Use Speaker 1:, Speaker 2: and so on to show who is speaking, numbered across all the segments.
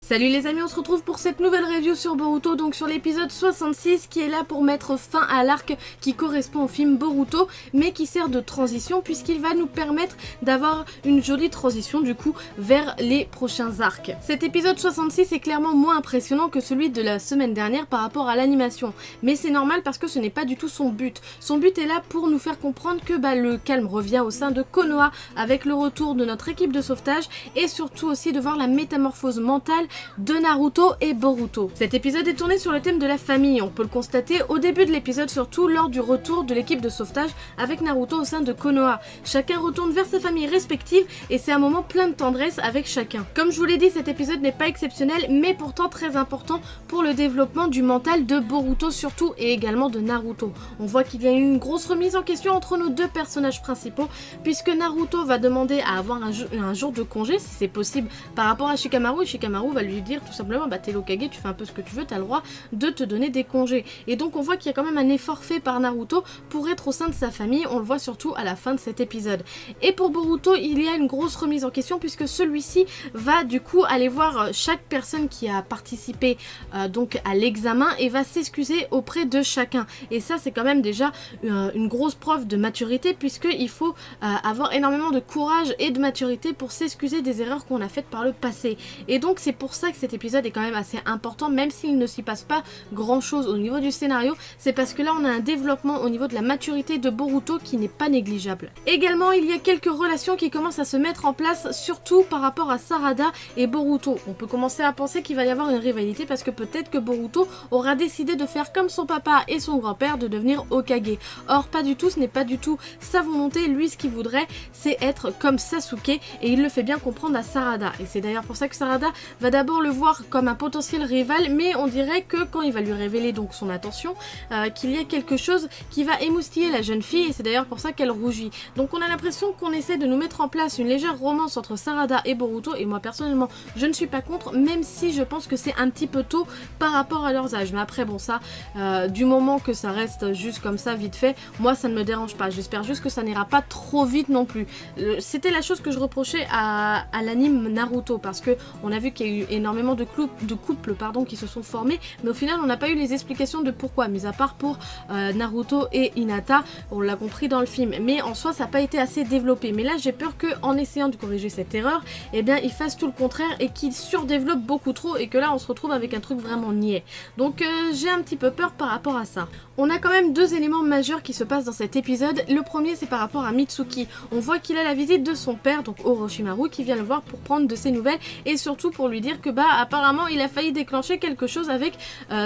Speaker 1: Salut les amis, on se retrouve pour cette nouvelle review sur Boruto, donc sur l'épisode 66 qui est là pour mettre fin à l'arc qui correspond au film Boruto, mais qui sert de transition puisqu'il va nous permettre d'avoir une jolie transition du coup vers les prochains arcs. Cet épisode 66 est clairement moins impressionnant que celui de la semaine dernière par rapport à l'animation, mais c'est normal parce que ce n'est pas du tout son but. Son but est là pour nous faire comprendre que le calme revient au sein de Konoha avec le retour de notre équipe de sauvetage et surtout aussi de voir la métamorphose mentale de Naruto et Boruto. Cet épisode est tourné sur le thème de la famille, on peut le constater au début de l'épisode, surtout lors du retour de l'équipe de sauvetage avec Naruto au sein de Konoha. Chacun retourne vers sa famille respective et c'est un moment plein de tendresse avec chacun. Comme je vous l'ai dit, cet épisode n'est pas exceptionnel mais pourtant très important pour le développement du mental de Boruto surtout et également de Naruto. On voit qu'il y a eu une grosse remise en question entre nos deux personnages principaux puisque Naruto va demander à avoir un jour de congé si c'est possible par rapport à Shikamaru et Shikamaru va lui dire tout simplement t'es l'Hokage, tu fais un peu ce que tu veux, t'as le droit de te donner des congés. Et donc on voit qu'il y a quand même un effort fait par Naruto pour être au sein de sa famille, on le voit surtout à la fin de cet épisode. Et pour Boruto, il y a une grosse remise en question puisque celui-ci va du coup aller voir chaque personne qui a participé donc à l'examen et va s'excuser auprès de chacun. Et ça c'est quand même déjà une grosse preuve de maturité puisqu'il faut avoir énormément de courage et de maturité pour s'excuser des erreurs qu'on a faites par le passé. Et donc c'est pour ça que cet épisode est quand même assez important, même s'il ne s'y passe pas grand chose au niveau du scénario, c'est parce que là on a un développement au niveau de la maturité de Boruto qui n'est pas négligeable. Également il y a quelques relations qui commencent à se mettre en place, surtout par rapport à Sarada et Boruto. On peut commencer à penser qu'il va y avoir une rivalité parce que peut-être que Boruto aura décidé de faire comme son papa et son grand-père, de devenir Hokage. Or pas du tout, ce n'est pas du tout sa volonté, lui ce qu'il voudrait c'est être comme Sasuke et il le fait bien comprendre à Sarada. Et c'est d'ailleurs pour ça que Sarada va d'abord le voir comme un potentiel rival, mais on dirait que quand il va lui révéler donc son intention, qu'il y a quelque chose qui va émoustiller la jeune fille et c'est d'ailleurs pour ça qu'elle rougit. Donc on a l'impression qu'on essaie de nous mettre en place une légère romance entre Sarada et Boruto et moi personnellement je ne suis pas contre, même si je pense que c'est un petit peu tôt par rapport à leurs âges. Mais après bon ça, du moment que ça reste juste comme ça vite fait, moi ça ne me dérange pas. J'espère juste que ça n'ira pas trop vite non plus. C'était la chose que je reprochais à l'anime Naruto parce que on a vu qu'il y a eu énormément de couples qui se sont formés, mais au final on n'a pas eu les explications de pourquoi, mis à part pour Naruto et Hinata, on l'a compris dans le film, mais en soi ça n'a pas été assez développé. Mais là j'ai peur qu'en essayant de corriger cette erreur, eh bien il fasse tout le contraire et qu'il surdéveloppe beaucoup trop et que là on se retrouve avec un truc vraiment niais. Donc j'ai un petit peu peur par rapport à ça. On a quand même deux éléments majeurs qui se passent dans cet épisode. Le premier c'est par rapport à Mitsuki. On voit qu'il a la visite de son père, donc Orochimaru, qui vient le voir pour prendre de ses nouvelles et surtout pour lui dire que apparemment il a failli déclencher quelque chose avec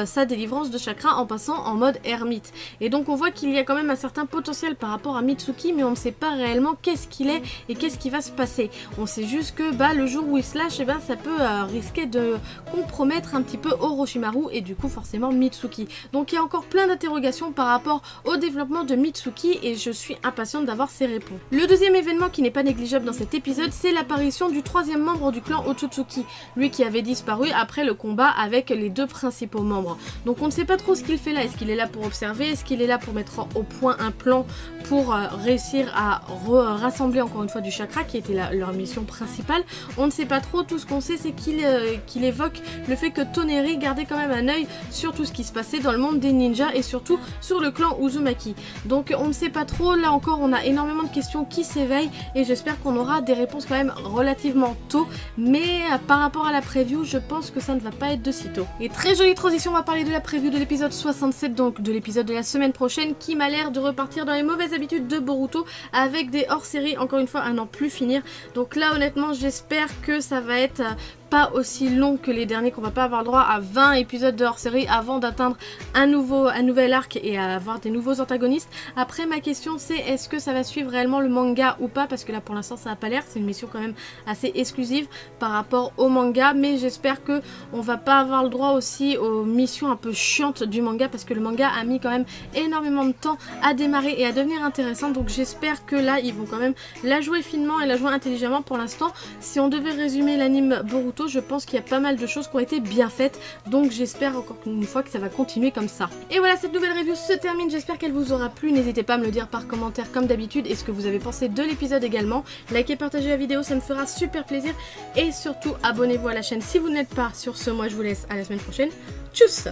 Speaker 1: sa délivrance de chakra en passant en mode ermite. Et donc on voit qu'il y a quand même un certain potentiel par rapport à Mitsuki, mais on ne sait pas réellement qu'est-ce qu'il est et qu'est-ce qui va se passer. On sait juste que le jour où il se lâche, ça peut risquer de compromettre un petit peu Orochimaru et du coup forcément Mitsuki. Donc il y a encore plein d'interrogations par rapport au développement de Mitsuki et je suis impatiente d'avoir ces réponses. Le deuxième événement qui n'est pas négligeable dans cet épisode, c'est l'apparition du troisième membre du clan Otsutsuki, lui qui avait disparu après le combat avec les deux principaux membres. Donc on ne sait pas trop ce qu'il fait là, est-ce qu'il est là pour observer, est-ce qu'il est là pour mettre au point un plan pour réussir à rassembler encore une fois du chakra qui était leur mission principale. On ne sait pas trop, tout ce qu'on sait c'est qu'il évoque le fait que Toneri gardait quand même un œil sur tout ce qui se passait dans le monde des ninjas et surtout sur le clan Uzumaki. Donc on ne sait pas trop, là encore on a énormément de questions qui s'éveillent et j'espère qu'on aura des réponses quand même relativement tôt, mais par rapport à la preview je pense que ça ne va pas être de sitôt. Et très jolie transition, on va parler de la preview de l'épisode 67, donc de l'épisode de la semaine prochaine qui m'a l'air de repartir dans les mauvaises habitudes de Boruto avec des hors-séries encore une fois à n'en plus finir. Donc là honnêtement j'espère que ça va être pas aussi long que les derniers, qu'on va pas avoir le droit à 20 épisodes de hors-série avant d'atteindre un nouvel arc et à avoir des nouveaux antagonistes. Après ma question c'est est-ce que ça va suivre réellement le manga ou pas, parce que là pour l'instant ça n'a pas l'air, c'est une mission quand même assez exclusive par rapport au manga, mais j'espère que on va pas avoir le droit aussi aux missions un peu chiantes du manga parce que le manga a mis quand même énormément de temps à démarrer et à devenir intéressant, donc j'espère que là ils vont quand même la jouer finement et la jouer intelligemment. Pour l'instant si on devait résumer l'anime Boruto Boruto, je pense qu'il y a pas mal de choses qui ont été bien faites, donc j'espère encore une fois que ça va continuer comme ça. Et voilà, cette nouvelle review se termine, j'espère qu'elle vous aura plu, n'hésitez pas à me le dire par commentaire comme d'habitude et ce que vous avez pensé de l'épisode également. Likez, partagez la vidéo, ça me fera super plaisir et surtout abonnez-vous à la chaîne si vous n'êtes pas. Sur ce, moi je vous laisse à la semaine prochaine. Tchuss!